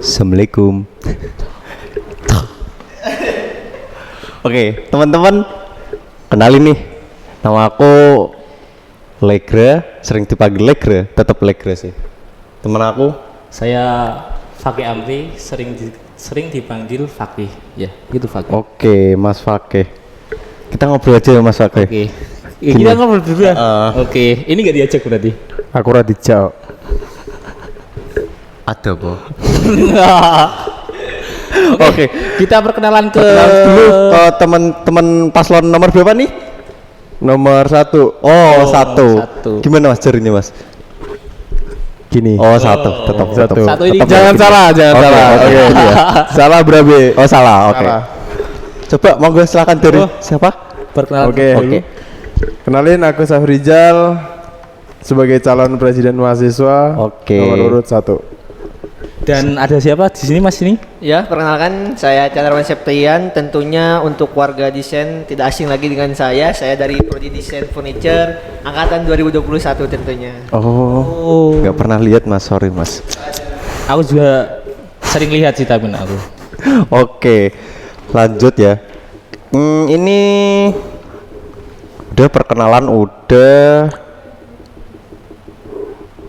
Assalamualaikum. Oke, teman-teman, kenalin nih. Nama aku Legra, sering dipanggil Legra, tetap Legra sih. Teman aku, Saya Fakih Amri, sering dipanggil Fakih. Ya, gitu Fakih. oke, Mas Fakih. Kita ngobrol aja ya Mas Fakih. Oke. Kita ngobrol dulu ya. Oke, ini gak diajak berarti. Aku Radijau. Ada po. Oke, kita perkenalan ke Perkenalan dulu ke teman-teman paslon nomor berapa nih? Nomor 1. Oh, satu. Gimana Mas jarinya Mas? Gini. Oh, satu. Tetap Satu. Satu ini Tetap Jangan gitu. salah, jangan Oke, salah. oke, Oke. iya. Salah berabe. Oh, salah. Oke. Salah. Coba monggo silakan dari siapa? perkenalan. Oke. Oke. Kenalin, aku Safrizal sebagai calon presiden mahasiswa. Oke. Nomor urut 1. Dan ada siapa di sini Mas ini? Ya, perkenalkan saya Chandrawan Septian. Tentunya untuk warga desain tidak asing lagi dengan saya. Saya dari Prodi Desain Furniture angkatan 2021 tentunya. Oh. Nggak pernah lihat Mas, sorry Mas. Aku juga sering lihat sih tapi aku. Oke. Lanjut ya. Ini udah perkenalan udah.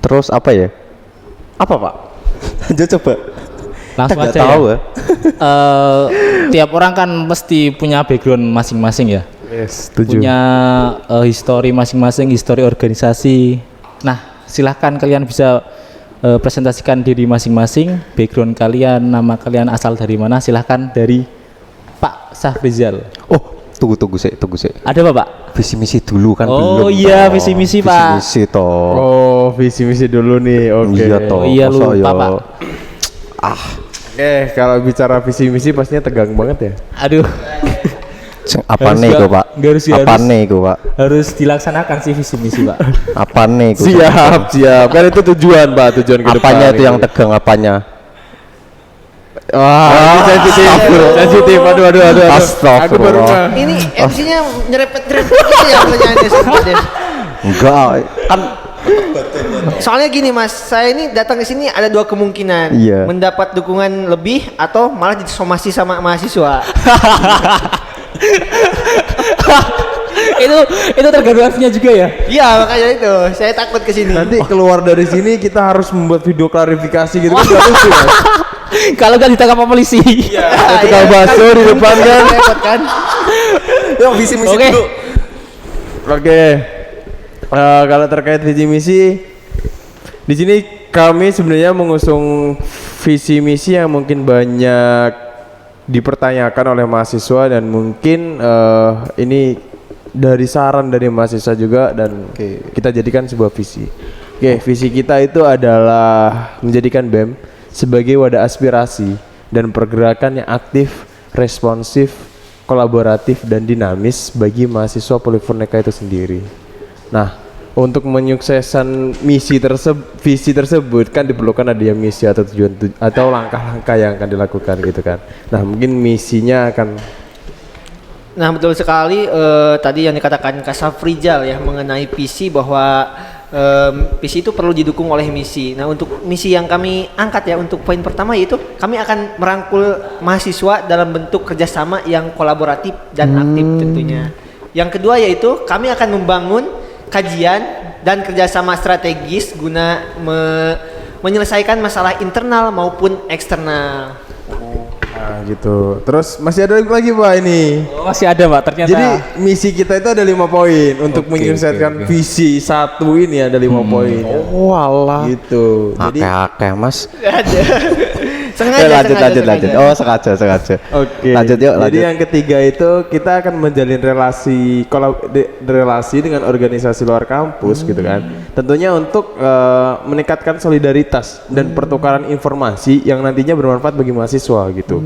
Terus apa ya? Apa Pak? Lanjut coba. Langsung Kita nggak aja tahu ya. Tiap orang kan mesti punya background masing-masing ya. Yes, setuju. Punya histori masing-masing, histori organisasi. Nah, silahkan kalian bisa presentasikan diri masing-masing, background kalian, nama kalian asal dari mana. Silahkan dari Pak Safrizal. Oh, tunggu sih. Ada apa Pak? Visi misi dulu kan Oh, belum. iya, toh. visi misi, Pak. Visi misi toh. Oh, visi misi dulu nih. Oke. Iya toh. Oh, iya, masa lupa, ya? Pak. Oke, kalau bicara visi misi pastinya tegang banget ya. Aduh, Apa Harus nih nggak- kok Pak? nggak harus ya, Apa harus. nih kok Pak? harus dilaksanakan sih visi misi Pak. Apa nih kok? Siap. Kan itu tujuan, Pak, tujuan ke depan. Apanya itu ini. yang tegang apanya? Wah, ini sensitif. Sensitif. Aduh. Astagfirullah. Aku baru Ini MC-nya nyerepet-nyerepet gitu ya pertanyaannya sebenarnya. Enggak, kan Soalnya gini Mas, saya ini datang ke sini ada dua kemungkinan. Iya. Mendapat dukungan lebih atau malah disomasi sama mahasiswa. itu tergantung artinya juga ya. Iya, makanya itu. Saya takut ke sini. nanti keluar dari sini kita harus membuat video klarifikasi gitu kan gak lucu Mas. Kalau nggak ditangkap sama polisi. Ah, tukang iya, bakso di depan kan. Repot kan? yang visi misi Oke. dulu. Oke. Kalau terkait visi misi di sini kami sebenarnya mengusung visi misi yang mungkin banyak dipertanyakan oleh mahasiswa dan mungkin ini dari saran dari mahasiswa juga dan kita jadikan sebuah visi. Oke, visi kita itu adalah menjadikan BEM sebagai wadah aspirasi dan pergerakan yang aktif, responsif, kolaboratif dan dinamis bagi mahasiswa Polifurnika itu sendiri. Nah, untuk menyukseskan visi tersebut kan diperlukan adanya misi atau tujuan atau langkah-langkah yang akan dilakukan gitu kan. Nah, mungkin misinya akan Nah betul sekali tadi yang dikatakan Kak Safrizal ya mengenai visi bahwa visi itu perlu didukung oleh misi. Nah untuk misi yang kami angkat ya untuk poin pertama yaitu kami akan merangkul mahasiswa dalam bentuk kerjasama yang kolaboratif dan aktif tentunya. Yang kedua yaitu kami akan membangun kajian dan kerjasama strategis guna menyelesaikan masalah internal maupun eksternal. nah gitu. Terus masih ada lagi Pak ini. Oh, masih ada Pak ternyata. Jadi misi kita itu ada 5 poin untuk menyelesaikan visi 1 ini ada 5 poin. Oh alah. Gitu. Jadi Akeh masih. Sengaja. Lanjut. Oh sengaja. Oke. Lanjut yuk. Jadi yang ketiga itu kita akan menjalin relasi dengan organisasi luar kampus gitu kan. Tentunya untuk meningkatkan solidaritas dan pertukaran informasi yang nantinya bermanfaat bagi mahasiswa gitu.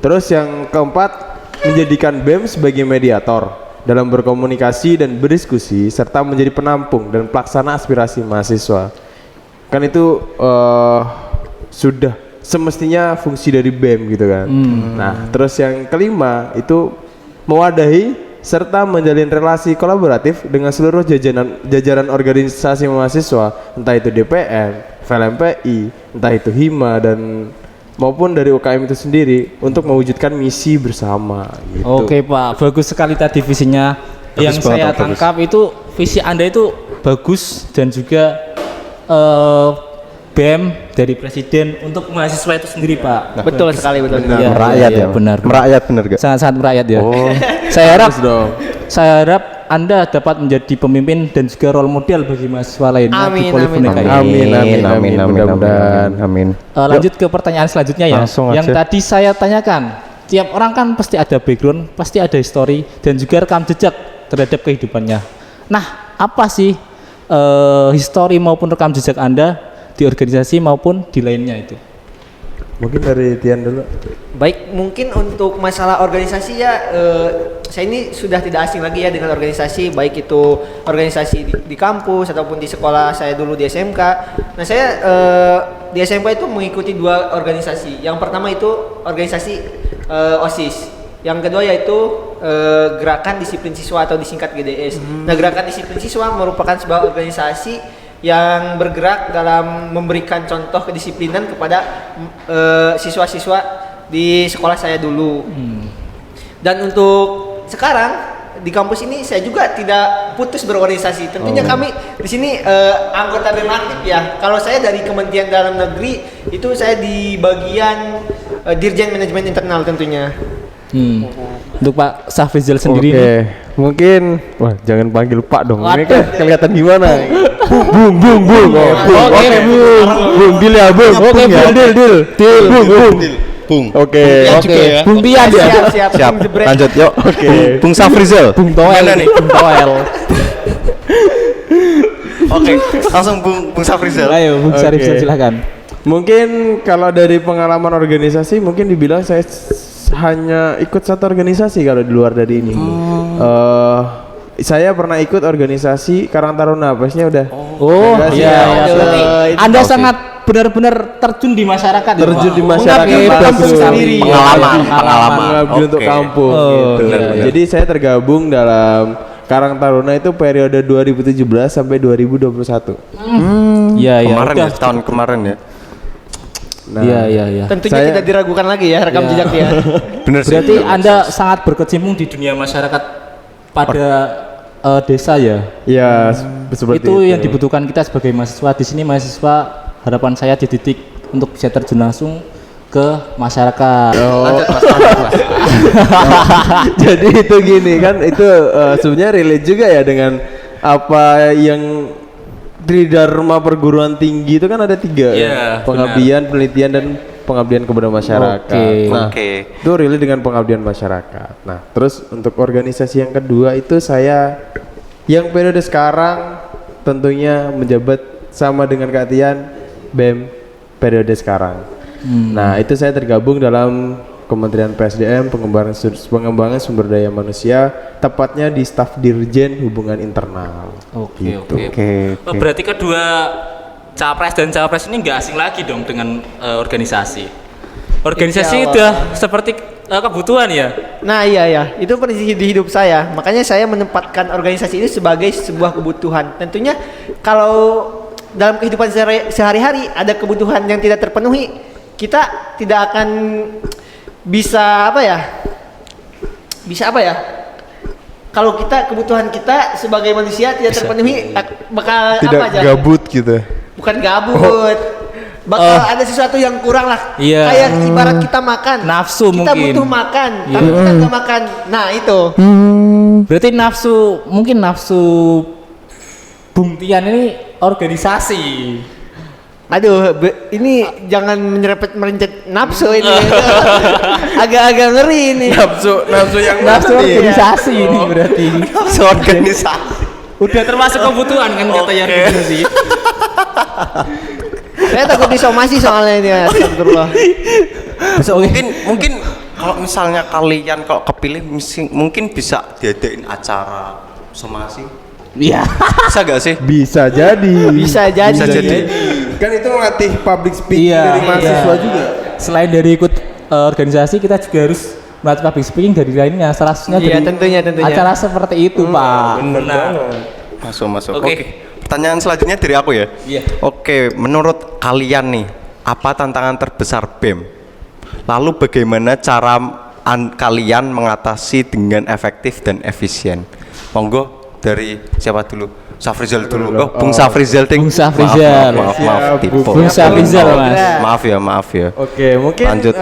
Terus yang keempat menjadikan BEM sebagai mediator dalam berkomunikasi dan berdiskusi serta menjadi penampung dan pelaksana aspirasi mahasiswa. Kan itu sudah semestinya fungsi dari BEM gitu kan. Nah, terus yang kelima itu mewadahi serta menjalin relasi kolaboratif dengan seluruh jajaran organisasi mahasiswa, entah itu DPM, FLMPI, entah itu HIMA dan maupun dari UKM itu sendiri untuk mewujudkan misi bersama gitu. Oke Pak, bagus sekali tadi visinya. Yang banget, saya Pak, bagus. tangkap itu visi Anda itu bagus dan juga BEM dari Presiden untuk mahasiswa itu sendiri Pak. Betul sekali, betul. Iya, Merakyat iya, ya. benar. Merakyat bener gak? Sangat-sangat merakyat ya. Oh. Saya harap Bagus dong. saya harap Anda dapat menjadi pemimpin dan juga role model bagi mahasiswa lainnya Amin, di Polifonika amin, ini. Amin. Mudah-mudahan. Amin. Lanjut ke pertanyaan selanjutnya ya. Langsung Yang aja. tadi saya tanyakan, tiap orang kan pasti ada background, pasti ada history dan juga rekam jejak terhadap kehidupannya. Nah, apa sih history maupun rekam jejak Anda di organisasi maupun di lainnya itu? Mungkin dari Tian dulu. Baik, mungkin untuk masalah organisasi ya, saya ini sudah tidak asing lagi ya dengan organisasi, baik itu organisasi di kampus ataupun di sekolah saya dulu di SMK. Nah saya di SMK itu mengikuti 2 organisasi. Yang pertama itu organisasi OSIS. Yang kedua yaitu Gerakan Disiplin Siswa atau disingkat GDS. Nah Gerakan Disiplin Siswa merupakan sebuah organisasi yang bergerak dalam memberikan contoh kedisiplinan kepada siswa-siswa di sekolah saya dulu. Dan untuk sekarang di kampus ini saya juga tidak putus berorganisasi. Tentunya kami di sini anggota BEM aktif ya. Kalau saya dari Kementerian Dalam Negeri itu saya di bagian Dirjen Manajemen Internal tentunya. Untuk Pak Safrizal sendiri Oke, nih, mungkin wah jangan panggil Pak dong. Ini kan Waduh. kelihatan gimana? Bung. Oh, Oke, Bung, deal ya, Bung. Oke, Bung, deal. Bung. Bung. Oke. Bung Tian ya. Siap. Siap. Bung Jebret. Lanjut yuk. Oke. Bung Safrizal. Bung Toel Gimana nih? Bung Toel. Oke, langsung Bung Safrizal. Ayo Bung Oke. Safrizal silakan. Mungkin kalau dari pengalaman organisasi mungkin dibilang saya hanya ikut satu organisasi kalau di luar dari ini. Saya pernah ikut organisasi Karang Taruna, pasnya udah. Oh Enggak sih, iya, ya. iya. Berarti Itu Anda oke. sangat benar-benar terjun di masyarakat ya, Terjun Pak? di masyarakat, Mengabdi Pak. kampus Betul. sendiri. Pengalaman. Mengabdi untuk Oke. kampung Oh, gitu. benar. Jadi saya tergabung dalam Karang Taruna itu periode 2017 sampai 2021. Iya, iya. Kemarin Udah. ya, tahun kemarin ya. Nah, Iya. Tentunya Saya- tidak diragukan lagi ya rekam Iya. jejak dia. Bener sih. Berarti bener. Anda sangat berkecimpung di dunia masyarakat pada desa ya. ya seperti Itu yang dibutuhkan kita sebagai mahasiswa. Di sini mahasiswa harapan saya dididik untuk bisa terjun langsung ke masyarakat. Jadi itu gini kan, itu sebenarnya relate juga ya dengan apa yang di Dharma Perguruan Tinggi itu kan ada 3 Iya, pengabdian, penelitian dan pengabdian kepada masyarakat. Oke. Nah, Oke. itu relate dengan pengabdian masyarakat. Nah, terus untuk organisasi yang kedua itu saya yang periode sekarang tentunya menjabat sama dengan Kak Tian, BEM periode sekarang. Nah, itu saya tergabung dalam Kementerian PSDM pengembangan sumber daya manusia, tepatnya di staf Dirjen Hubungan Internal. Oke. Oke. Oh, berarti kedua capres dan cawapres ini nggak asing lagi dong dengan organisasi. Organisasi Insya udah seperti kebutuhan ya. Nah iya, itu prinsip di hidup saya. Makanya saya menempatkan organisasi ini sebagai sebuah kebutuhan. Tentunya kalau dalam kehidupan sehari-hari ada kebutuhan yang tidak terpenuhi, kita tidak akan bisa apa ya? Kalau kita kebutuhan kita sebagai manusia tidak terpenuhi, bakal Tidak apa aja? gabut gitu. Bukan gabut. Bakal ada sesuatu yang kurang lah. Iya. Kayak ibarat kita makan. Nafsu kita mungkin. butuh makan, Iya. tapi kita nggak makan. Nah itu. Berarti mungkin nafsu Bung Tian ini organisasi. Aduh, ini jangan merencet nafsu ini. Agak-agak ngeri ini. Nafsu yang Nafsu mati. organisasi ini berarti. Organisasi. Udah termasuk kebutuhan kan katanya organisasi. Saya takut disomasi soalnya ini. Astagfirullah. Mungkin kalau misalnya kalian kalau kepilih mungkin bisa diadain acara somasi. Iya. Bisa gak sih? Bisa jadi. Bisa jadi. Bisa jadi. Kan itu melatih public speaking Iya, dari mahasiswa iya. juga. Selain dari ikut organisasi, kita juga harus melatih public speaking dari lainnya. Salah satunya Iya, dari tentunya. acara seperti itu, Pak. Bener Nah, Masuk. Oke. Oke. Pertanyaan selanjutnya dari aku ya. Iya. Oke, menurut kalian nih, apa tantangan terbesar BEM Lalu bagaimana cara kalian mengatasi dengan efektif dan efisien? Monggo dari siapa dulu? Safrizal dulu. Oh, Bung Safrizal ding. Bung Safrizal. Maaf, Siap, tipu. Bung Safrizal, Mas. Maaf ya. Oke, mungkin Lanjut.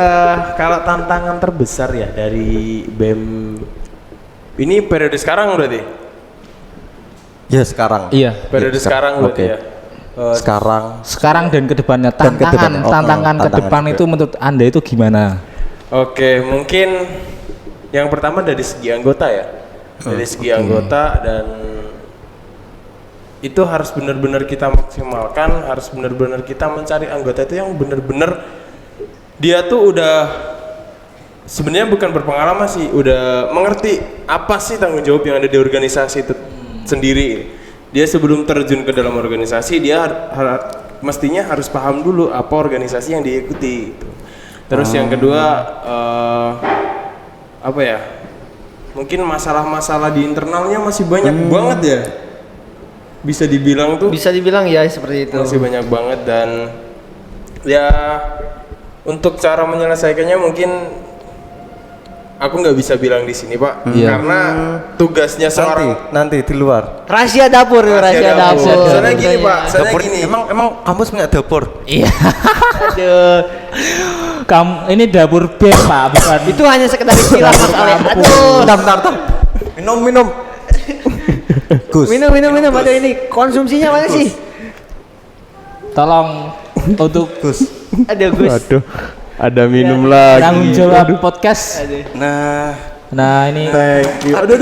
kalau tantangan terbesar ya dari BEM ini periode sekarang berarti? Ya sekarang. Iya. Periode sekarang berarti Oke. ya. Sekarang dan kedepannya Dan ke depan. tantangan ke Tantangan depan juga. itu menurut Anda itu gimana? Oke, mungkin yang pertama dari segi anggota ya. Dari segi anggota dan itu harus benar-benar kita maksimalkan, harus benar-benar kita mencari anggota itu yang benar-benar dia tuh udah sebenarnya bukan berpengalaman sih, udah mengerti apa sih tanggung jawab yang ada di organisasi itu sendiri. Dia sebelum terjun ke dalam organisasi dia mestinya harus paham dulu apa organisasi yang diikuti gitu. Terus yang kedua apa ya? Mungkin masalah-masalah di internalnya masih banyak banget ya. Bisa dibilang tuh Bisa dibilang ya seperti itu. masih banyak banget dan ya untuk cara menyelesaikannya mungkin aku nggak bisa bilang di sini Pak karena tugasnya seorang Nanti di luar. Rahasia dapur, rahasia dapur. Soalnya gini Pak, soalnya Dapur gini. emang kampus punya dapur? Iya. Aduh, Kamu ini dapur BEM, Pak, bukan. itu hanya sekedar istilah Mas Ale. Aduh. Bentar. Minum. Gus. Minum. Aduh ini konsumsinya mana sih? Tolong untuk Gus. Aduh Gus. Waduh, ada minum lagi. tanggung jawab podcast. Nah, Nah, ini Thank you. Aduh.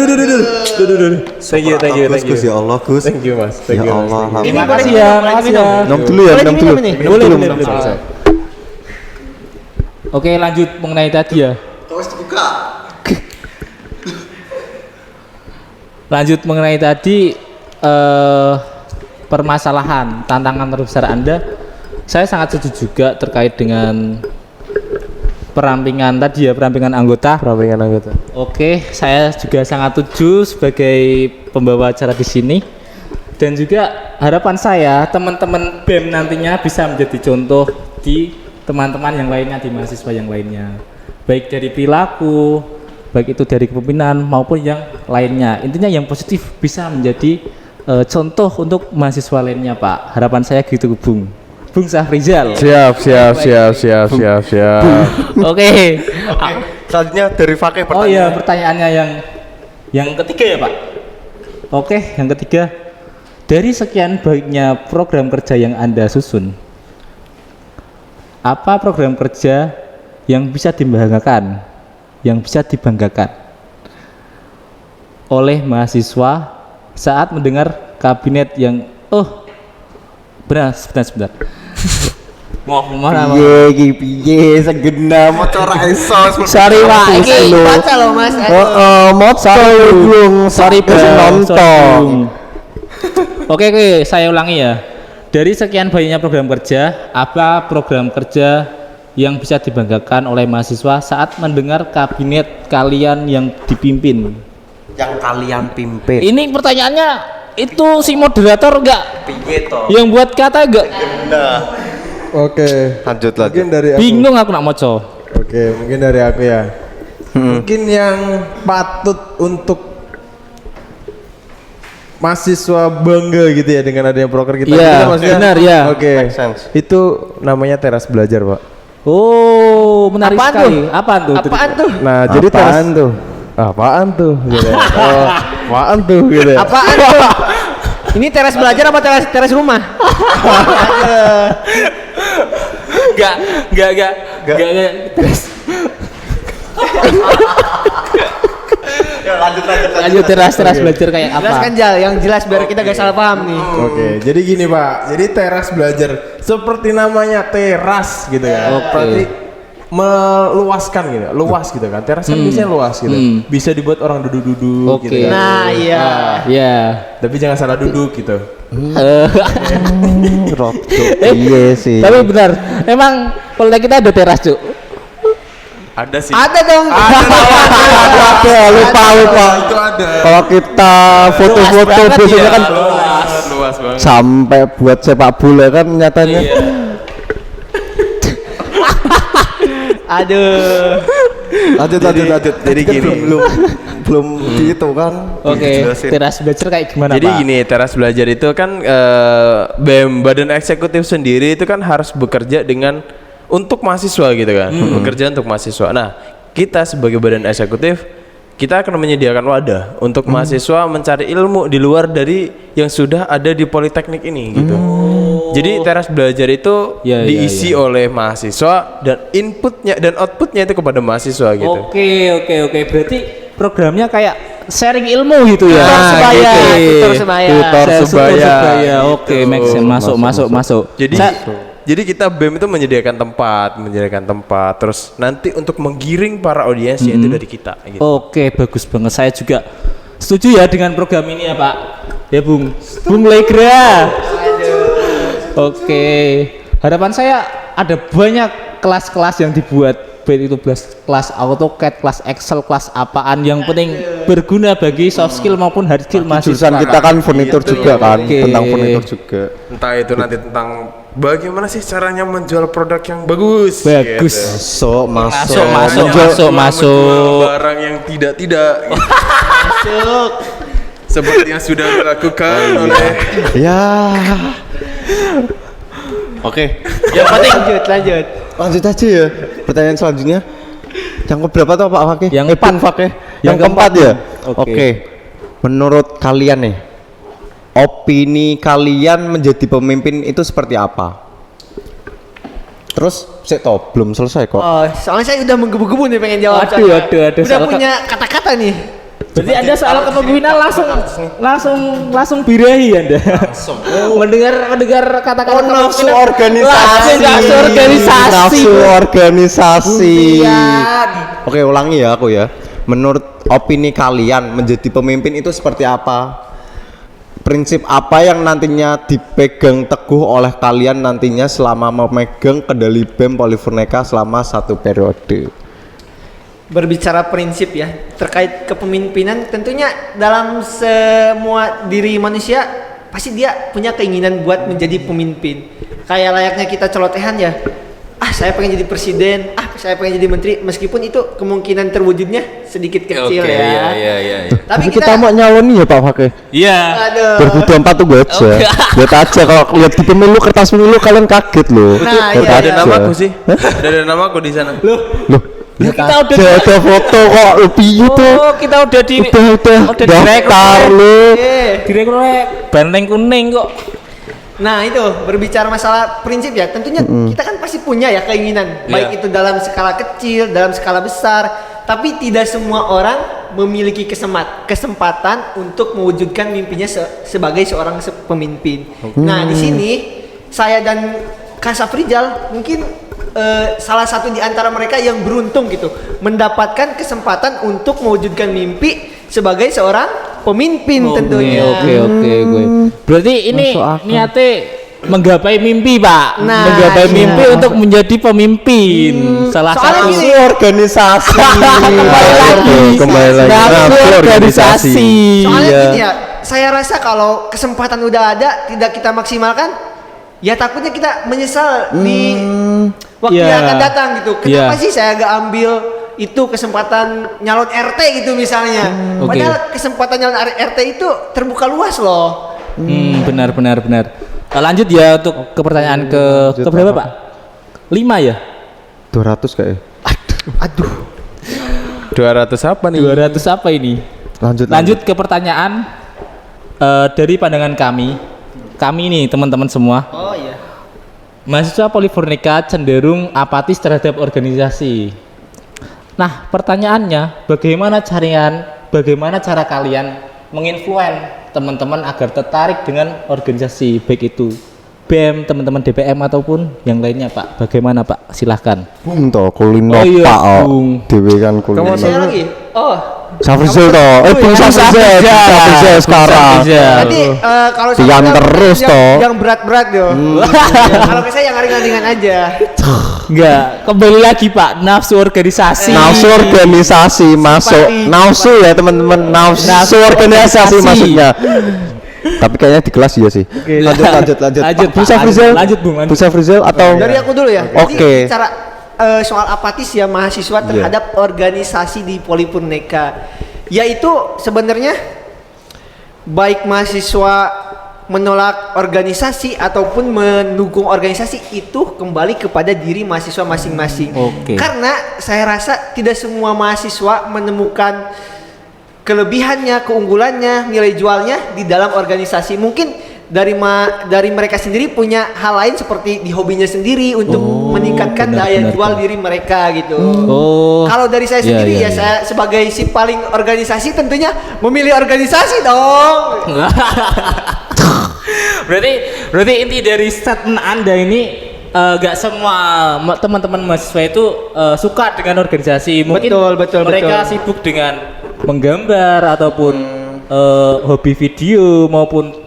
Thank you. Gus ya Allah, Gus. Thank you Mas. Thank Ya you. Mas. Allah. Ini terima boleh kasih minum, ya, boleh makasih minum. ya. Minum dulu ya, Boleh minum dulu. diminum ini? Boleh, dulu. boleh. Oke, lanjut mengenai tadi ya. Lanjut mengenai tadi permasalahan tantangan terbesar Anda, saya sangat setuju juga terkait dengan perampingan tadi ya, perampingan anggota. Perampingan anggota. Oke, saya juga sangat setuju sebagai pembawa acara di sini. Dan juga harapan saya teman-teman BEM nantinya bisa menjadi contoh di teman-teman yang lainnya, di mahasiswa yang lainnya. Baik dari perilaku, baik itu dari kepemimpinan maupun yang lainnya. Intinya yang positif bisa menjadi contoh untuk mahasiswa lainnya, Pak. Harapan saya gitu, Bung Safrizal. Siap. Oke. Selanjutnya dari Fakih Oh iya, pertanyaannya yang ketiga ya, Pak. Oke, yang ketiga. Dari sekian banyaknya program kerja yang Anda susun, apa program kerja yang bisa dibanggakan, oleh mahasiswa saat mendengar kabinet yang sebentar. Mohon Piye segena motor esos. Sorry, Pak. Ini baca loh Mas. Sorry, Bung. Oke, saya ulangi ya. Dari sekian banyaknya program kerja, apa program kerja yang bisa dibanggakan oleh mahasiswa saat mendengar kabinet kalian yang dipimpin? Yang kalian pimpin. Ini pertanyaannya itu si moderator enggak? Piye to? Yang buat kata enggak? Nah, Oke. lanjut. Mungkin dari aku. Bingung aku nak moco. Oke, mungkin dari aku ya. Mungkin yang patut untuk mahasiswa bangga gitu ya dengan adanya proker kita. Iya, Gitu kan maksudnya? benar, ya. Oke. Make sense. Itu namanya teras belajar, Pak. Oh, menarik Apaan sekali. tuh? Apaan tuh? Apaan tuh? Nah, jadi teras tuh? apaan tuh gitu ya. Apaan tuh gitu ya. Apaan tuh? Ini teras belajar apa teras rumah? Enggak. Ya, Lanjut teras belajar kayak apa? Jelaskan Jal, yang jelas biar kita gak salah paham nih. Oke, jadi gini Pak, jadi teras belajar seperti namanya teras gitu ya. Oke. Berarti meluaskan gitu, luas gitu kan. Teras kan biasanya luas gitu. Bisa dibuat orang duduk-duduk Oke. gitu kan. Nah, iya. Ya. Tapi jangan salah duduk gitu. Iya sih. Tapi benar, emang polda kita ada teras, Cuk. Ada sih. Ada dong. lupa. Itu ada. Kalau kita foto-foto banget biasanya ya. kan Luas banget. sampai buat sepak bola kan nyatanya. Aduh. Lanjut. Jadi Kan gini. belum itu kan. Oke, dijelasin. teras belajar kayak gimana Jadi Pak? gini, teras belajar itu kan BEM Badan Eksekutif sendiri itu kan harus bekerja dengan untuk mahasiswa gitu kan, bekerja untuk mahasiswa. Nah, kita sebagai badan eksekutif kita akan menyediakan wadah untuk mahasiswa mencari ilmu di luar dari yang sudah ada di Politeknik ini gitu. Jadi teras belajar itu Ya, diisi oleh mahasiswa dan inputnya dan outputnya itu kepada mahasiswa gitu. Oke. Berarti programnya kayak sharing ilmu gitu ya. Tutor sebaya, tutor sebaya. Tutor sebaya. Oke, make sense. Masuk. Jadi kita BEM itu menyediakan tempat, terus nanti untuk menggiring para audiensnya itu dari kita gitu. Oke, bagus banget. Saya juga setuju ya dengan program ini ya Pak. Ya Bung Legra. Oke. Harapan saya ada banyak kelas-kelas yang dibuat, baik itu kelas AutoCAD, kelas Excel, kelas apaan yang penting berguna bagi soft skill maupun hard skill mahasiswa. Jurusan kita kan furnitur juga kan, Oke. tentang furnitur juga. Entah itu nanti tentang bagaimana sih caranya menjual produk yang bagus. Bagus. Gitu. Masuk. Masuk. Barang yang tidak masuk. Seperti yang sudah dilakukan oleh Ya. Oke. Yang penting lanjut. Lanjut aja ya. Pertanyaan selanjutnya. Yang keberapa tuh Pak Fakih? Yang Pan Fakih. Yang keempat ya. Oke. Menurut kalian nih, opini kalian menjadi pemimpin itu seperti apa? Terus saya tahu belum selesai kok. Oh, soalnya saya udah menggebu-gebu nih pengen jawab. Aduh, soalnya. aduh, Udah soal punya kata-kata nih. Berarti Anda soal kepemimpinan langsung birahi Anda. mendengar kata-kata Nafsu organisasi. Nafsu organisasi. Pemilihan. Oke, ulangi ya aku ya. Menurut opini kalian menjadi pemimpin itu seperti apa? Prinsip apa yang nantinya dipegang teguh oleh kalian nantinya selama memegang kendali BEM Polifurnika selama 1 periode? Berbicara prinsip ya terkait kepemimpinan, tentunya dalam semua diri manusia pasti dia punya keinginan buat menjadi pemimpin. Kayak layaknya kita celotehan ya, saya pengen jadi presiden, saya pengen jadi menteri, meskipun itu kemungkinan terwujudnya sedikit kecil ya. Iya. Tapi kita mau nyaloni ya Pak Fakih. Iya. Aduh. 2024 tuh gue aja. Lihat aja kalau lihat di pemilu kertas pemilu kalian kaget loh. Nah, Lihat iya, Ada aja. namaku sih. Ada namaku di sana. Loh, Ya, lihat kita aja, ada foto kok lebih itu. kita udah Udah daftar lu. direkrut banteng kuning kok. Nah itu berbicara masalah prinsip ya, tentunya kita kan pasti punya ya keinginan, baik itu dalam skala kecil, dalam skala besar, tapi tidak semua orang memiliki kesempatan untuk mewujudkan mimpinya sebagai seorang pemimpin. Nah di sini saya dan Kak Safrizal mungkin salah satu di antara mereka yang beruntung gitu mendapatkan kesempatan untuk mewujudkan mimpi sebagai seorang pemimpin tentunya. Oke gue. Berarti ini niatnya menggapai mimpi Pak. Nah, menggapai iya. mimpi untuk menjadi pemimpin. Salah soalnya satu gini, organisasi. kembali lagi. Nafsu organisasi. Soalnya Iya. gini ya, saya rasa kalau kesempatan udah ada tidak kita maksimalkan, ya takutnya kita menyesal di waktu Iya. yang akan datang gitu. Kenapa Iya. sih saya gak ambil itu kesempatan nyalon RT gitu misalnya. Oke. Padahal kesempatan nyalon RT itu terbuka luas loh. Benar. Lanjut ya untuk ke pertanyaan ke berapa Pak? 5 ya? 200 kayaknya. Aduh. 200 apa nih? 200 apa ini? Lanjut ke pertanyaan dari pandangan kami. Kami nih teman-teman semua. Oh iya. Mahasiswa Polifurnika cenderung apatis terhadap organisasi. Nah, pertanyaannya, bagaimana cara kalian menginfluen teman-teman agar tertarik dengan organisasi, baik itu BEM, teman-teman DPM ataupun yang lainnya, Pak? Bagaimana, Pak? Silahkan. Bung toh kulino Oh iya, Pak. Bung. Dewe kan kulino. Saya lagi. Oh. Safrizal toh. Bung Safrizal sekarang. Nanti kalau Diam saya terus, toh. yang berat-berat yo. Kalau ke saya yang ringan-ringan aja. Enggak, kembali lagi Pak, nafsu organisasi. Nafsu organisasi masuk. Nafsu ya teman-teman. Nafsu organisasi maksudnya. Tapi kayaknya di kelas iya sih. Lanjut. Lanjut, Bung Pak. Safrizal. Lanjut, Bung. Bung Safrizal atau Dari aku dulu ya. Oke. Jadi cara soal apatis ya mahasiswa terhadap organisasi di Polipurneka. Yaitu sebenarnya baik mahasiswa menolak organisasi ataupun mendukung organisasi itu kembali kepada diri mahasiswa masing-masing. Oke. Karena saya rasa tidak semua mahasiswa menemukan kelebihannya, keunggulannya, nilai jualnya di dalam organisasi. Mungkin dari mereka sendiri punya hal lain seperti di hobinya sendiri untuk meningkatkan daya jual diri mereka gitu. Kalau dari saya sendiri ya saya sebagai si paling organisasi tentunya memilih organisasi dong. berarti inti dari statement Anda ini gak semua teman-teman mahasiswa itu suka dengan organisasi. Mungkin betul, mereka sibuk dengan menggambar ataupun hobi video maupun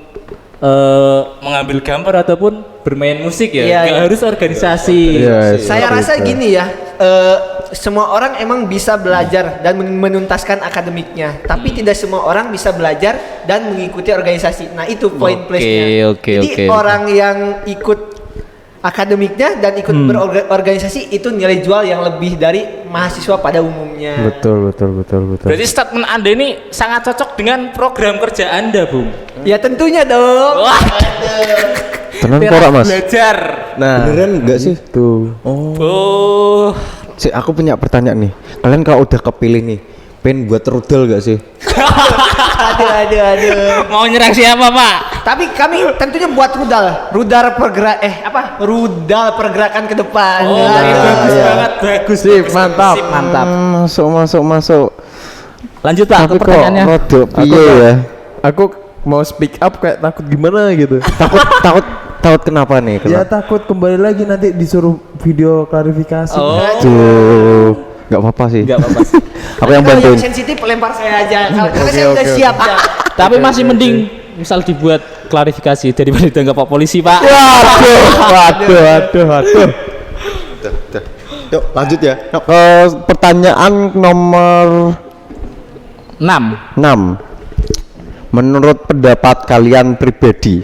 mengambil gambar ataupun bermain musik ya. Gak harus organisasi. Saya rasa gini ya, semua orang emang bisa belajar dan menuntaskan akademiknya, tapi tidak semua orang bisa belajar dan mengikuti organisasi. Nah itu poin plusnya. Jadi orang yang ikut akademiknya dan ikut berorganisasi itu nilai jual yang lebih dari mahasiswa pada umumnya. Betul. Berarti statement Anda ini sangat cocok dengan program kerja Anda, Bung. Ya tentunya dong. Wah. Tenang porak Mas. Belajar. Nah, beneran enggak sih? Tuh. Oh. Sih, aku punya pertanyaan nih. Kalian kalau udah kepilih nih, pengen buat rudal gak sih? Aduh. Mau nyerang siapa, Pak? Tapi kami tentunya buat rudal pergerakan ke depan. Bagus banget, bagus. Sip, mantap. Masuk. Lanjut, Pak, Tapi ke pertanyaannya. kok rodok piye ya? Aku mau speak up kayak takut gimana gitu. Takut kenapa nih? Ya takut kembali lagi nanti disuruh video klarifikasi. Tuh, nggak apa-apa sih. Aku yang Kalau bantuin. yang sensitif lempar saya aja. Karena saya udah siap ya. Tapi masih mending misal dibuat klarifikasi daripada ditangkap Pak polisi, Pak. Waduh. Yuk lanjut ya. Pertanyaan nomor 6. Menurut pendapat kalian pribadi,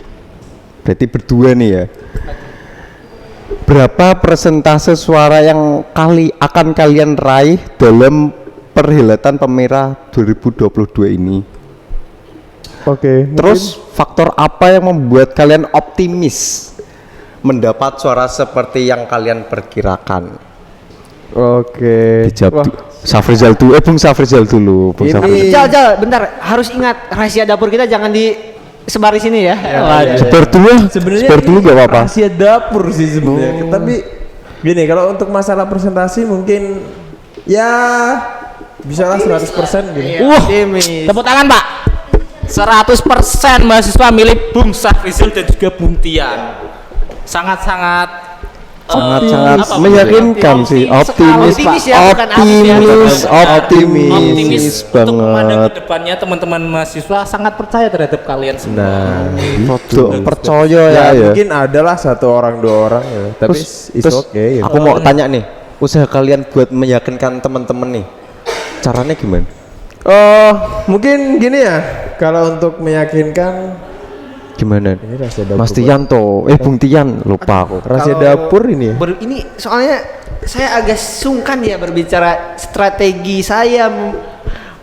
berarti berdua nih ya, berapa persentase suara yang akan kalian raih dalam perhelatan Pemirsa 2022 ini? Oke. Terus faktor apa yang membuat kalian optimis mendapat suara seperti yang kalian perkirakan? Oke. Dijawab Safrizal dulu, Bung Safrizal dulu. Bung Ini- Safrizal. Jal, bentar. Harus ingat rahasia dapur kita jangan disebar di sini ya. Sebar dulu, sebar dulu gak apa-apa. Rahasia dapur sih sebenarnya. Tapi gini, kalau untuk masalah presentasi mungkin ya bisa lah 100% gitu. Optimis. Tepuk tangan, Pak. 100% mahasiswa milih Bung Safrizal dan juga Bung Tian. Sangat Sangat apa meyakinkan sih, optimis Optimis Pak. ya, bukan Optimis optimis untuk memandang banget. ke depannya teman-teman mahasiswa sangat percaya terhadap kalian semua. Nah, rodok percaya ya. Mungkin adalah 1 orang 2 orang ya. Tapi it's okay. Aku mau tanya nih, usaha kalian buat meyakinkan teman-teman nih, caranya gimana? Mungkin gini ya. Kalau untuk meyakinkan Gimana? ini rahasia dapur. Mas Tianto, Bung Tian, lupa aku. Rahasia Kalau dapur ini ya. Ini soalnya saya agak sungkan ya berbicara strategi saya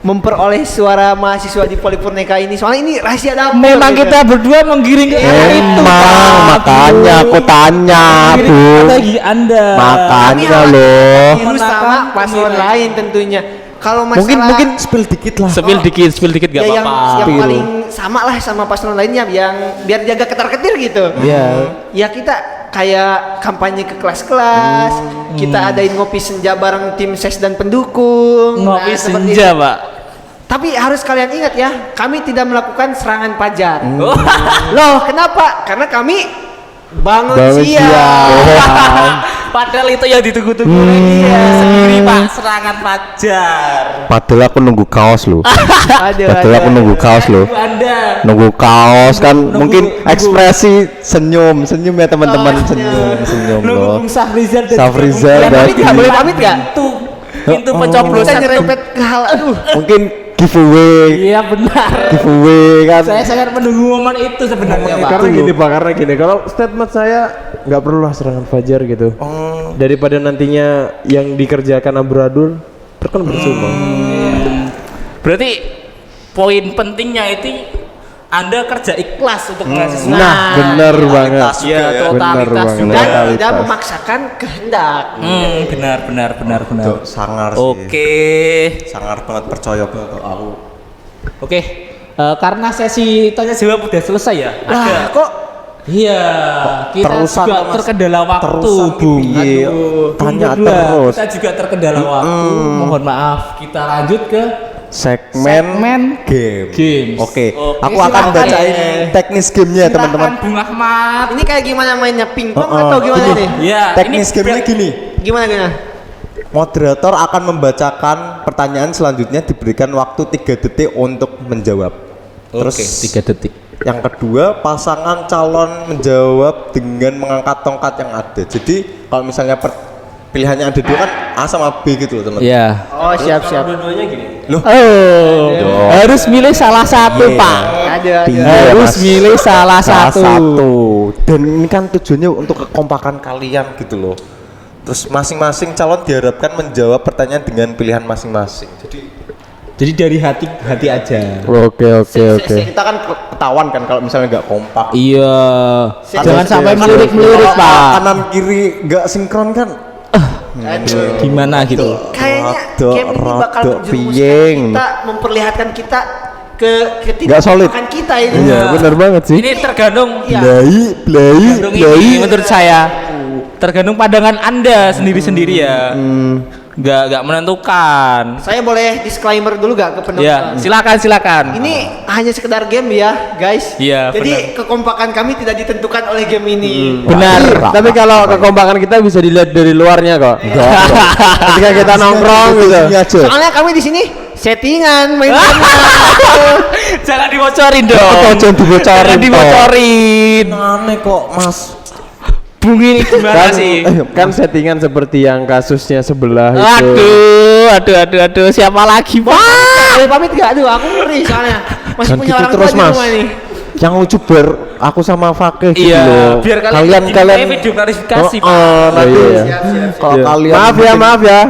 memperoleh suara mahasiswa di Polipurneka ini. Soalnya ini rahasia dapur. Memang gitu. kita berdua menggiring ke arah itu. Emang makanya aku tanya, Bu. Strategi Anda. Makanya loh. Tiru sama paslon lain tentunya. Kalau masalah Mungkin spill dikit lah. Spill dikit gak ya apa-apa. yang paling sama lah sama paslon lainnya yang biar jaga ketar-ketir gitu. Iya. Ya kita kayak kampanye ke kelas-kelas, kita adain ngopi senja bareng tim ses dan pendukung. Ngopi seperti senja, itu. Pak. Tapi harus kalian ingat ya, kami tidak melakukan serangan pajar. Loh, kenapa? Karena kami bangun siang. Padahal itu yang ditunggu-tunggu lagi ya. Sendiri, Pak, serangan fajar. Padahal aku nunggu kaos loh. Aduh, Padahal aku nunggu kaos loh. Anda. Nunggu kaos kan, mungkin nunggu. ekspresi senyum ya teman-teman, senyum Nunggu loh. Bung Safrizal dan Safrizal juga Bung tadi. Tian. Boleh pamit gak? Pintu Bisa pencoblosan nyerempet ke hal, aduh. Mungkin giveaway Iya benar. kan. Saya sangat menunggu momen itu sebenarnya, Pak. Karena gini Pak, kalau statement saya nggak perlu lah serangan fajar gitu. Daripada nantinya yang dikerjakan amburadul terkan bersuma. Berarti poin pentingnya itu Anda kerja ikhlas untuk mahasiswa. Nah, benar banget. Ya, Benar totalitas banget. juga. Dan Totalitas. tidak memaksakan kehendak. Benar. Tuh, sangar sih. Oke. Sangar banget, percaya banget tuh aku. Oke. Karena sesi tanya jawab udah selesai ya. Wah, kok Iya, kita Terusan, juga Mas. terkendala waktu, Terusan, Bung. piye? Tanya terus. Kita juga terkendala waktu. Mohon maaf. Kita lanjut ke Segmen game. games. Oke, Oke, aku akan silakan. bacain teknis gamenya teman-teman. Silakan, Bung Ahmad. ini kayak gimana mainnya pingpong atau gimana nih? Ya, Teknis gamenya gini. Gimana? Moderator akan membacakan pertanyaan selanjutnya, diberikan waktu 3 detik untuk menjawab. Terus Oke, 3 detik. yang kedua, pasangan calon menjawab dengan mengangkat tongkat yang ada. Jadi kalau misalnya pilihannya ada dua kan A sama B gitu loh teman-teman. Iya. Oh, siap. Harus milih salah satu, Iya. Pak. Ada. Iya, Harus Mas. milih salah satu. Dan ini kan tujuannya untuk kekompakan kalian gitu loh. Terus masing-masing calon diharapkan menjawab pertanyaan dengan pilihan masing-masing. Jadi dari hati aja. Oke. Kita kan ketahuan kan kalau misalnya nggak kompak. Iya. Jangan Ada sampai sih, melirik-melirik, kalau Pak. Kanan kiri nggak sinkron kan. Gimana gitu? Kayaknya Rada- game ini bakal rada menjerumuskan piyeng. kita, memperlihatkan kita ke Nggak solid. ketidakkompakan kita ini. Iya, benar banget sih. Ini tergantung Iya. tergantung ini menurut saya. Tergantung pandangan Anda sendiri-sendiri ya. Nggak menentukan. Saya boleh disclaimer dulu gak ke Ya, penonton? silakan. Ini hanya sekedar game ya, guys. Iya, Jadi kekompakan kami tidak ditentukan oleh game ini. Benar. Tapi kalau kekompakan kita bisa dilihat dari luarnya kok. Ketika kita nongkrong gitu. Ini aja. Soalnya kami di sini settingan main game. Jangan dibocorin dong. Jangan dibocorin, Jangan dibocorin. Aneh kok Mas. Bung ini gimana sih? Kan settingan seperti yang kasusnya sebelah itu. Aduh. Siapa lagi, Pak? Boleh pamit gak? Aduh, aku ngeri soalnya. Masih Dan punya gitu orang terus, tua di Mas. rumah nih. Yang lucu aku sama Fakih gitu Iya, loh. biar kalian video klarifikasi, Pak. nanti iya. kalau Iya. kalian Maaf ya.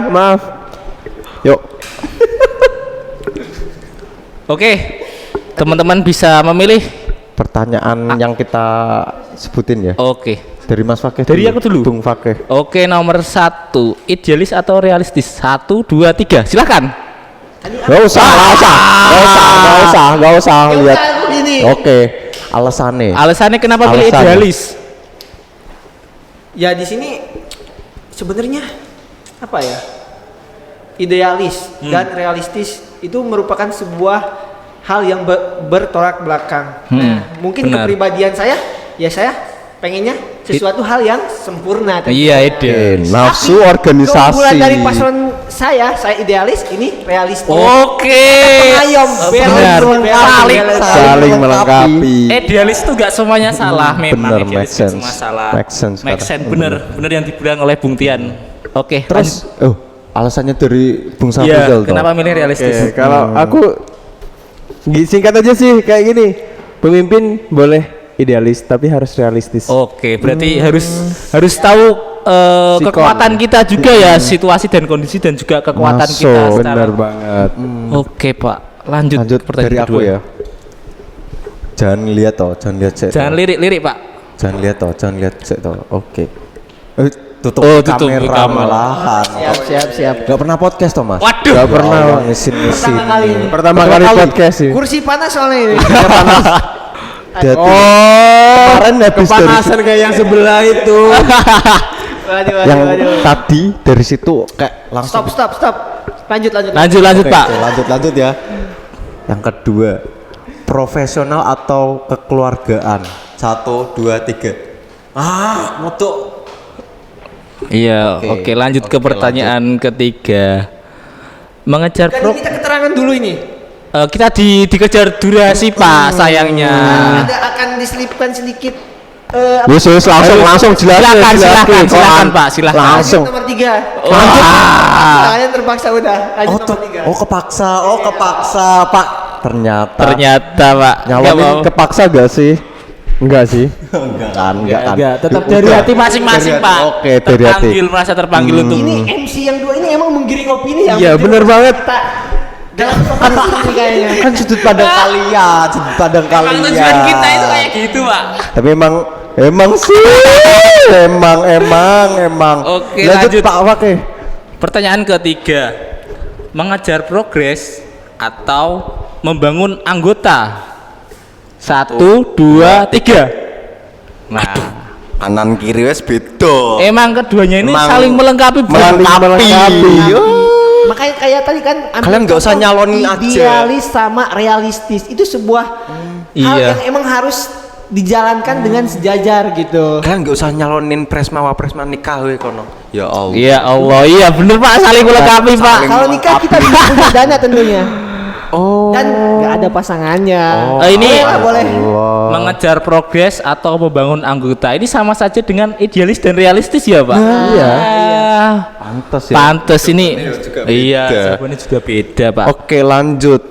Yuk. Oke. Teman-teman bisa memilih. Pertanyaan yang kita sebutin ya. Oke. Dari Mas Fakih. Dari aku dulu? Bung Fakih. Oke, nomor 1. Idealis atau realistis? 1, 2, 3. Silakan. Gak usah Ya lihat. udah, aku gini. Oke, alasannya. Alasannya kenapa pilih Alasannya. idealis? Ya di sini sebenarnya apa ya? Idealis dan realistis itu merupakan sebuah hal yang bertolak belakang. Nah, mungkin benar. kepribadian saya, ya saya pengennya sesuatu hal yang sempurna. Iya, Oke, idealis. nafsu Tapi organisasi. keunggulan dari paslon saya idealis, ini realistis. Oke. Pengayom, Benar. Saling melengkapi. Idealis itu gak semuanya salah, memang Bener, idealis make gak sense. semua salah. Make sense, Make kata. sense, bener yang dibilang oleh Bung Tian. Oke, Terus, alasannya dari Bung lanjut. Ya, Safrizal kenapa milih realistis? Oke, kalau aku singkat aja sih kayak gini. Pemimpin boleh idealis tapi harus realistis. Oke, berarti harus tahu Sikon. kekuatan kita juga ya, situasi dan kondisi dan juga kekuatan Masuk, kita. Benar banget. Oke, Pak. Lanjut pertanyaan dari aku kedua. ya. Jangan lihat toh, jangan lihat cek. Jangan lirik-lirik, Pak. Jangan lihat toh, jangan lihat cek toh. Oke. Tutup, tutup kamera kamera. malahan. Siap. Gak pernah podcast toh Mas? Waduh. Gak pernah ngisin. Pertama kali ini. Pertama kali podcast sih. Kursi panas soalnya ini. Jadi, Oh, kemarin habis dari kepanasan kayak yang sebelah itu. yang Waduh. tadi dari situ kayak langsung. Stop. Lanjut. Lanjut, Oke, Pak. lanjut ya. Yang kedua, profesional atau kekeluargaan? 1, 2, 3. Moto. Iya, oke, lanjut ke Oke, pertanyaan ketiga. Mengejar Kan kita keterangan dulu ini. kita dikejar durasi, Pak, sayangnya. Ada akan diselipkan sedikit. Wes langsung Silakan, Pak, silakan. Langsung. Nomor 3. Wah. Kalian terpaksa udah. Lanjut nomor 3. Kepaksa, Pak. Ternyata Ternyata, Pak. Nggak mau. nyawanya kepaksa gak sih? Enggak sih. Enggak kan. Enggak, tetap dari hati masing-masing, Pak. Oke, dari hati. Terpanggil, merasa terpanggil untuk Ini MC yang dua ini emang menggiring opini yang Iya, bener banget. dalam sofa ini kayaknya. Kan sudut pandang kalian, sudut pandang Emang kalian. tujuan kita itu kayak gitu, Pak. Tapi emang sih, emang. Oke, lanjut lanjut. Pak Wake. Pertanyaan ketiga. Mengejar progres atau membangun anggota? 1, 2, 3. Nah, Kanan kiri wes beda. emang keduanya ini Emang saling melengkapi, Bro. melengkapi. Makanya kayak tadi kan ambil Kalian nggak usah contoh nyalonin aja. idealis sama realistis itu sebuah hal Iya. yang emang harus dijalankan dengan sejajar gitu. Kalian nggak usah nyalonin presma wapresma nikah we kono. Ya Allah. Iya Allah, iya bener Pak, saling melengkapi Pak. Kalau nikah kita bisa punya dana tentunya. Dan nggak ada pasangannya. Ini boleh. mengejar progres atau membangun anggota ini sama saja dengan idealis dan realistis ya Pak. Iya. Pantes ya. Pantes ini. juga Iya, beda. jawabannya juga beda Pak. Oke, lanjut.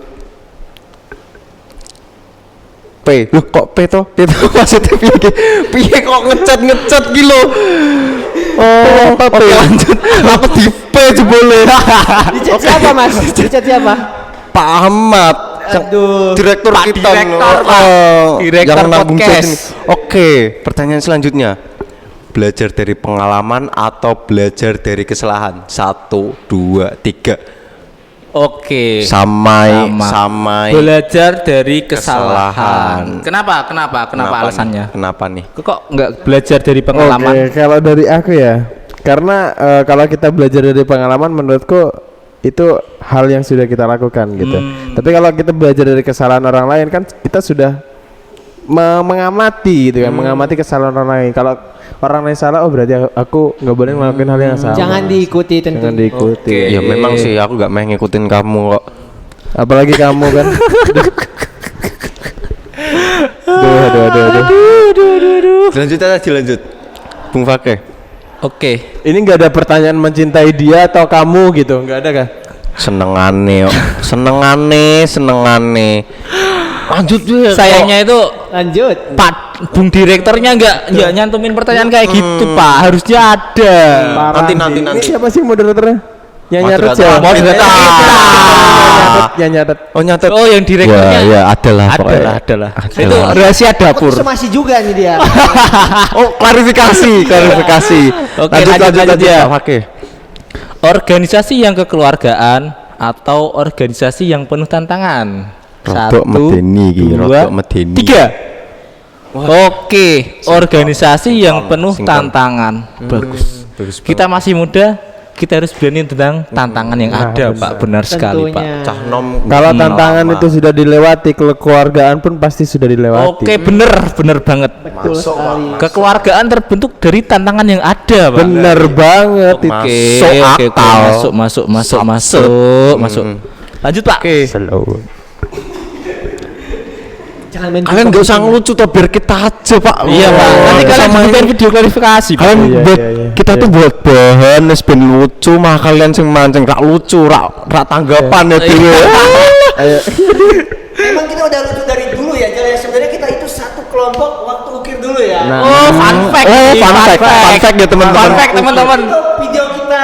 P. Loh kok P toh? P toh maksudnya piye? Piye kok ngecat gitu lho. Oh, oke lanjut. Apa di P jebule? Dicat siapa Mas? Dicat siapa? Pak Ahmad. Aduh. Direktur Pak kita. Direktur, Pak. Direktur yang nanggung podcast. jas ini. Oke, pertanyaan selanjutnya. Belajar dari pengalaman atau belajar dari kesalahan? 1, 2, 3. Oke. Samai. Belajar dari Kesalahan. kesalahan. Kenapa alasannya? Kenapa nih? Kok nggak belajar dari pengalaman? Oke, kalau dari aku ya, karena kalau kita belajar dari pengalaman, menurutku itu hal yang sudah kita lakukan gitu. Tapi kalau kita belajar dari kesalahan orang lain, kan kita sudah mengamati gitu kan, mengamati kesalahan orang lain. Kalau orang lain salah, oh berarti aku nggak boleh ngelakuin hal yang sama. Jangan diikuti tentu. Jangan diikuti. Oke. Ya memang sih aku nggak mau ngikutin kamu kok. Apalagi kamu kan. Aduh. Lanjut aja lanjut. Bung Fakih. Oke. Ini nggak ada pertanyaan mencintai dia atau kamu gitu, nggak ada kan? Senengane kok. Senengane. Lanjut deh. Sayangnya itu Lanjut. Pak Bung Direkturnya nggak nyantumin pertanyaan kayak gitu Pak, harusnya ada. Parah Nanti. sih. Ini siapa sih moderatornya? Yang nyatet Moderator. siapa? Moderator. Yang nyatet. Oh nyatet. Oh yang direkturnya Ya, adalah pokoknya. adalah. Adalah. Itu rahasia dapur. Aku somasi juga nih dia. Oh, klarifikasi. Oke, lanjut ya. Pak Fakih. Organisasi yang kekeluargaan atau organisasi yang penuh tantangan? Rodok 1, medeni iki, 2, rodok medeni. 3. Oke, organisasi yang penuh singkat. tantangan. Bagus. Kita masih muda, kita harus berani tentang tantangan yang ada, Pak. Benar sekali, Pak. Tentunya. Cah nom. Kalau tantangan itu sudah dilewati, kekeluargaan pun pasti sudah dilewati. Oke, bener banget. Betul sekali. Kekeluargaan terbentuk dari tantangan yang ada, Pak. Bener banget itu. Oke, Masuk oke, akal. masuk. Lanjut, Pak. Oke. Jangan main Kalian nggak usah ngelucu toh, biar kita aja Pak. Iya, Pak. Nanti kalian Sama bikin ini. video klarifikasi, Pak. Kalian Iya, buat iya. kita tuh buat bahan wis ben lucu mah kalian sing mancing rak lucu rak tanggapan ya dhewe. Ayo. Emang kita udah lucu dari dulu ya. Jadi sebenarnya kita itu satu kelompok waktu ukir dulu ya. Nah. Oh, fun fact. Oh, nih, fun fact ya teman-teman. Fun fact, teman-teman. Itu video kita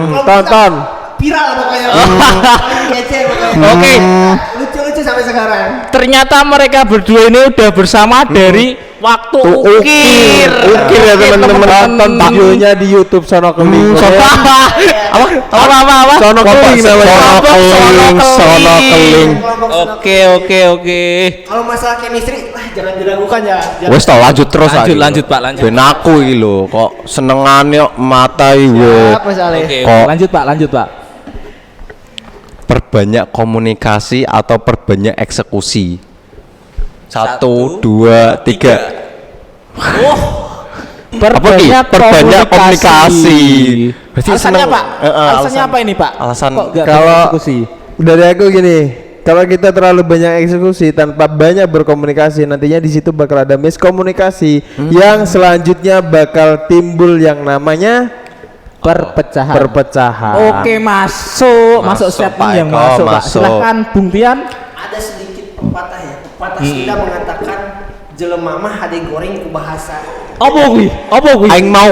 kelompok tonton. kita viral pokoknya. Paling kece pokoknya. Oke. Lucu-lucu sampai sekarang. Ternyata mereka berdua ini udah bersama dari waktu ukir. Ukir ya teman-teman, tonton videonya di YouTube Sono Keling. Apa? Sono Keling namanya. Sono Keling. Kelompok Sono Oke. Kalau masalah chemistry, jangan diragukan ya. Jangan- Wes tau lanjut terus aja. Lanjut, Pak, lanjut. Ben aku iki lho kok senengane kok matai we. Apa soalnya? Oke. Kok Lanjut, Pak. perbanyak komunikasi atau perbanyak eksekusi? 1, 2, 3. Perbanyak komunikasi. Berarti Alasannya, seneng- Pak? Alasannya alasan- apa ini, Pak? Alasan Kok nggak Kalau eksekusi? dari aku gini, kalau kita terlalu banyak eksekusi tanpa banyak berkomunikasi, nantinya di situ bakal ada miskomunikasi yang selanjutnya bakal timbul yang namanya perpecahan. Oke, masuk Masuk, statement Pak yang Eko, masuk, Pak. masuk. Silahkan, Bung Tian. Ada sedikit pepatah ya. Pepatah Sunda mengatakan jelema mah hade goreng ku bahasa. Apa kuwi? Aing mau.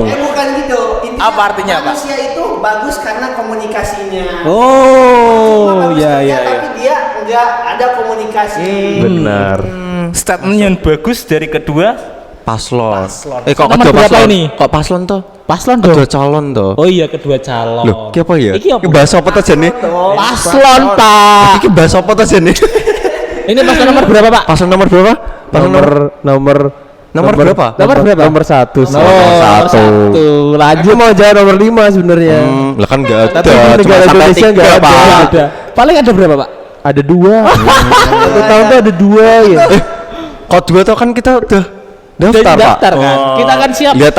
Bukan gitu. Intinya Apa artinya, Pak? manusia itu bagus karena komunikasinya. Oh, Bagus ya kerja, ya ya. tapi dia enggak ada komunikasi. Benar. Statement yang bagus dari kedua Paslon. Paslon. Kok Nomor kedua berapa paslon ini? Kok paslon toh? paslon dong. Kedua calon toh. Oh iya, kedua calon. Loh, ki apa ya? Iki apa? Ki bahasa apa toh jane? Paslon, Pak. Iki bahasa apa toh jane? Ini paslon nomor berapa, Pak? Paslon nomor berapa? Paslon Nomor berapa? Nomor berapa? Nomor 1 sih. Nomor satu. Aku Lanjut. mau jawab nomor 5 sebenarnya. Lah kan enggak ada. Tapi di Cuma negara sampai Indonesia tiga, nggak ada. Pak. Ada. Paling ada berapa, Pak? Ada 2. Satu tahun tuh ada 2 ya. Kok dua toh kan kita udah Udah daftar, Pak. daftar kan? Kita kan siap. Lihat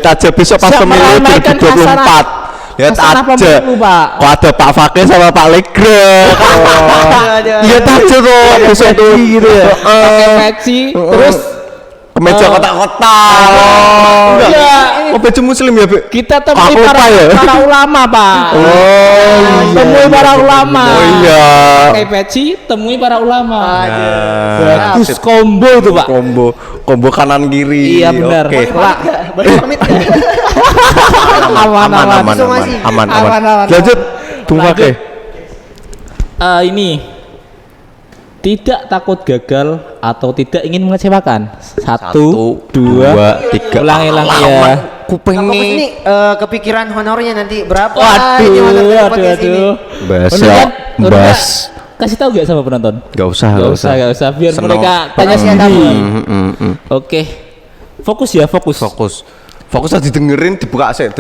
aja besok pas Siap pemilu meramaikan 2024. Lihat hasanah aja. pemilu, Pak. Kok ada Pak Fakih sama Pak Legrek. Lihat aja tuh besok tuh gitu ya. Pakai peci, terus Kemeja kotak-kotak. Enggak. Iya. Oh, baju muslim ya, Bu? kita temui Aku para, lupa ya. para ulama, Pak. Temui para ulama. Oh iya. Pakai peci, temui para ulama. Nah, Bagus combo itu, Pak. Combo kanan kiri. Iya, benar. Oke. Pak. Pamit nggak? Aman. Somasi. Aman. Lanjut. Bung Lanjut. Fakih. Ini tidak takut gagal atau tidak ingin mengecewakan. Satu, dua, tiga. ulangi ya. Kuping Kang Kopus ini kepikiran honornya nanti berapa? Waduh, ini honor dari podcast ini? Bas Udah ya. kan? Udah Bas. kasih tahu gak sama penonton? Gak usah. Gak usah. Biar Seneng. mereka tanya Makasih ya, sendiri. Tamu. Oke. Fokus ya, fokus. Fokus aja dengerin, dibuka sih.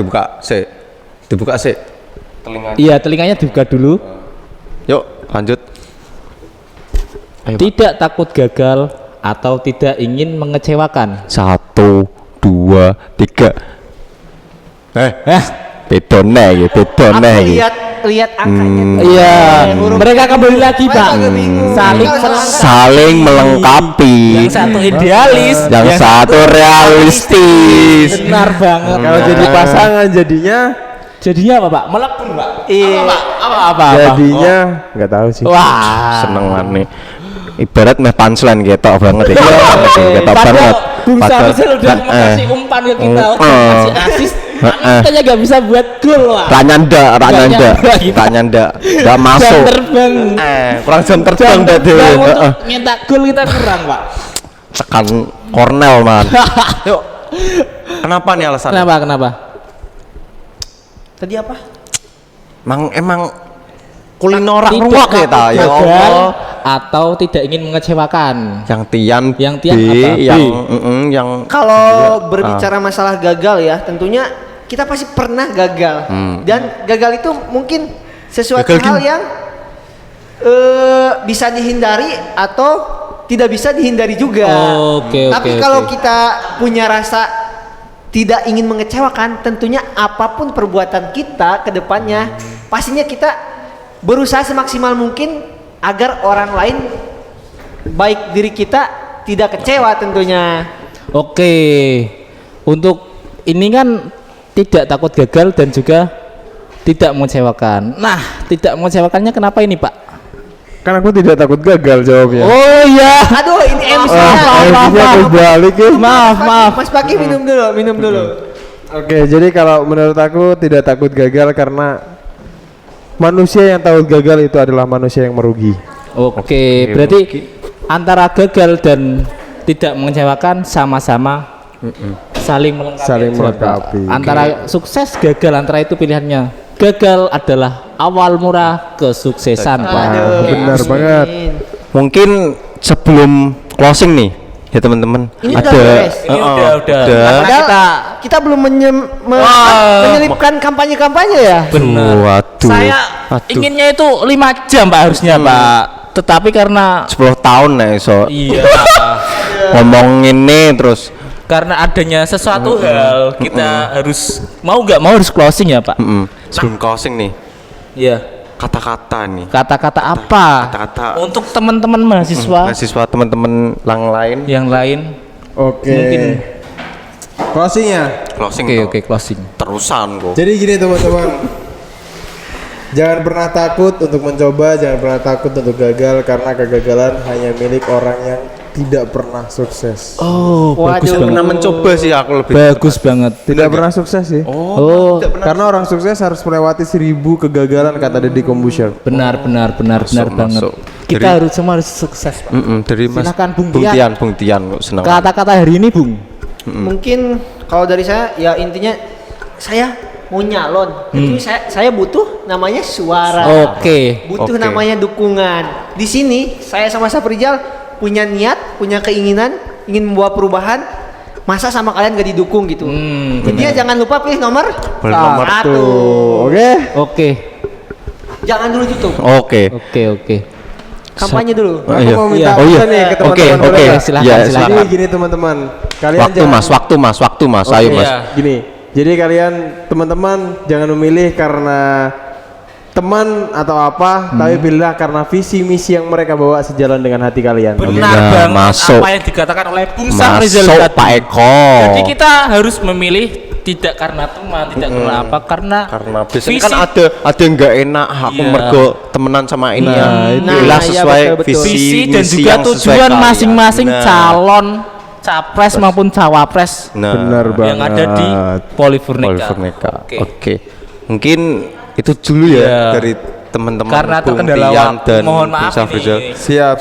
Telinga. Iya, telinganya dibuka dulu. Yuk, lanjut. Ayo, Pak. Tidak takut gagal atau tidak ingin mengecewakan. 1, 2, 3. Bedone Aku lihat angkanya. Iya, Huruf mereka kembali lagi, Pak. agak bingung. Saling Kalau melengkapi. saling melengkapi. Yang satu idealis, Yang satu realistis. benar banget. Kalau jadi pasangan jadinya apa, Pak? Melebur, Pak. Iya. Apa? jadinya nggak tahu sih. Wah. Seneng nih. Ibarat meh punchline ketok banget ya. Ketok banget. Bung Padahal- Samsul udah Eh. kasih umpan ke kita, Eh. kasih asis. Kita gak bisa buat gol, Wak. Tak nyanda. Enggak masuk. Jam terbang. Kurang jam terbang deh dewe. Untuk nyetak gol kita kurang, Pak. Tekan Cornell, man. Yuk. Kenapa nih alasannya? Kenapa? Tadi apa? Emang kuliner Tidak ruwak ya ta ya gagal Allah. atau tidak ingin mengecewakan. Yang Tian Yang Tian B, apa? B. yang Kalau berbicara masalah gagal ya, tentunya kita pasti pernah gagal. Dan gagal itu mungkin sesuatu Gagal hal gimana? yang bisa dihindari atau tidak bisa dihindari juga. Oke, Tapi oke, kalau oke. kita punya rasa tidak ingin mengecewakan, tentunya apapun perbuatan kita ke depannya, pastinya kita berusaha semaksimal mungkin agar orang lain baik diri kita tidak kecewa tentunya. Oke. Untuk ini kan tidak takut gagal dan juga tidak mengecewakan. Nah, tidak mengecewakannya kenapa ini, Pak? Kan aku tidak takut gagal jawabnya. Oh iya. Aduh, ini MC-nya. MC-nya harus balik ya. Maaf. Mas Paki minum dulu. Oke, jadi kalau menurut aku tidak takut gagal karena manusia yang takut gagal itu adalah manusia yang merugi. Oke, berarti antara gagal dan tidak mengecewakan sama-sama saling melengkapi. Saling aja, melengkapi. Pak. Antara sukses gagal, antara itu pilihannya. Gagal adalah awal murah kesuksesan, Pak. Benar banget. mungkin sebelum closing nih ya teman-teman Ini ada udah beres. Ini udah. Padahal kita belum menyelipkan kampanye-kampanye ya. Benar. Waduh. Saya Aduh. inginnya itu 5 jam, Pak, harusnya, Pak. Tetapi karena 10 tahun nih so iya, ngomong ini terus karena adanya sesuatu hal kita harus mau nggak mau harus closing ya, Pak. sebelum closing nih Iya. kata-kata nih Kata-kata apa? kata-kata Untuk teman-teman mahasiswa mahasiswa teman-teman yang lain yang lain. Oke. Mungkin. Closing ya. closing Oke, toh. closing. terusan kok Jadi gini teman-teman. Jangan pernah takut untuk mencoba, jangan pernah takut untuk gagal karena kegagalan hanya milik orang yang tidak pernah sukses. Oh, bagus Waduh. banget. Pernah mencoba sih aku lebih. Bagus banget. Tidak pernah sukses sih. Oh, Karena orang sukses harus melewati 1000 kegagalan kata Deddy Corbuzier. benar banget. masuk. Kita Dari- harus semua harus sukses, Pak. Dari Mas Silakan, Bung Bung Tian kok senang. Kata-kata hari ini, Bung. Mungkin kalau dari saya ya intinya saya mau nyalon. Itu saya butuh namanya suara. Oke. Butuh Oke. namanya dukungan. Di sini saya sama Safrijal punya niat, punya keinginan ingin membawa perubahan. Masa sama kalian gak didukung gitu. Intinya jangan lupa pilih nomor Nomor 1. Oke. Oke. Jangan dulu YouTube. Oke. Oke. Kampanye dulu. Aku mau minta Iya. pesan nih ke teman-teman Oke. mereka. Silakan, Ya, silakan. Jadi gini teman-teman, kalian Waktu mas. Ayo Oke, mas. Gini, jadi kalian teman-teman jangan memilih karena teman atau apa, tapi pilihlah karena visi misi yang mereka bawa sejalan dengan hati kalian. Benar Ya, banget masuk. apa yang dikatakan oleh Bung Safrizal Masuk tadi. Pak Eko. Jadi kita harus memilih tidak karena teman, tidak karena apa, karena biasanya visi. kan ada yang nggak enak aku Iya. mergo temenan sama ini ya. Nah, Pilihlah iya, sesuai betul. visi dan misi juga yang sesuai tujuan kalian. masing-masing Nah. calon capres maupun cawapres Nah, Benar banget. yang ada di Polifurnika. Polifurnika. Oke. Oke. Mungkin itu dulu ya Iya. dari teman-teman Karena Bung terkendala Tian waktu, dan mohon Bung maaf Safrizal. ini. Siap,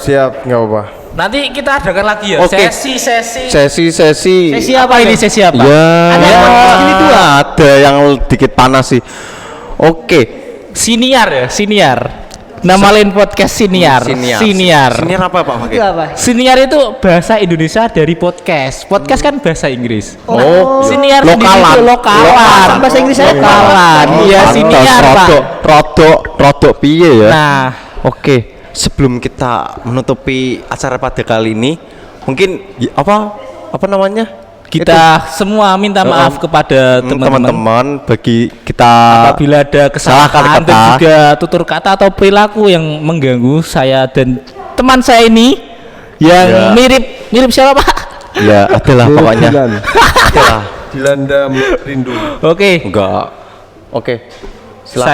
nggak apa-apa. Nanti kita adakan lagi ya Oke. sesi. Sesi. Sesi Apa ini sesi apa? Ya, Ada yang podcast ini tuh, ada yang dikit panas sih. Oke. Siniar. Nama lain podcast Siniar. Siniar apa Pak Fakir? Itu apa? Siniar itu bahasa Indonesia dari podcast. Podcast kan bahasa Inggris. Oh, Siniar sendiri lokalan. itu lokalan. Bahasa Inggris saya lokalan. Iya, siniar, Pak. Rodok piye ya? Nah, Oke, sebelum kita menutupi acara pada kali ini, mungkin apa namanya? kita semua minta maaf kepada teman-teman Teman-teman bagi kita apabila ada salah kesalahan kata. dan juga tutur kata atau perilaku yang mengganggu saya dan teman saya ini yang Ya. mirip siapa, Pak? ya adalah pokoknya. Adalah. Dilanda rindu. Oke. Enggak. Oke. Silakan.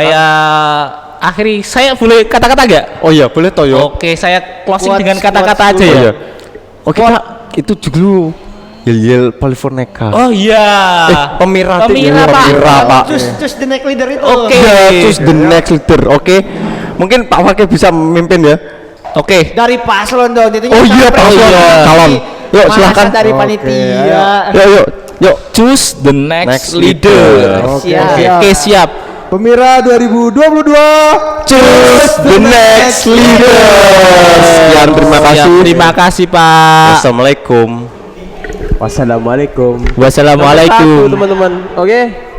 Saya boleh kata-kata enggak? Oh iya, boleh toh yo. Oke, saya closing Quotes, dengan kata-kata quotes aja Oh ya. iya. Oke, Pak. Itu dulu. Yel Polifurnika. Oh iya. Pemirah, Pak. Pak. Terus the next leader itu. Oke. Ya, terus the next leader. Oke. Mungkin Pak Fakir bisa memimpin ya. Oke. Dari paslon dong. Itu Oh iya, capres. paslon. Calon. Yuk, Masa silakan. dari Oke, panitia. Yuk. Choose the next, Next leader. leader. Siap. Oke, siap. Pemirsa 2022. Choose the next leader. Sekian, terima Siap, kasih. terima kasih, Pak. Assalamualaikum. Wassalamualaikum. Wassalamualaikum. Teman-teman. Oke.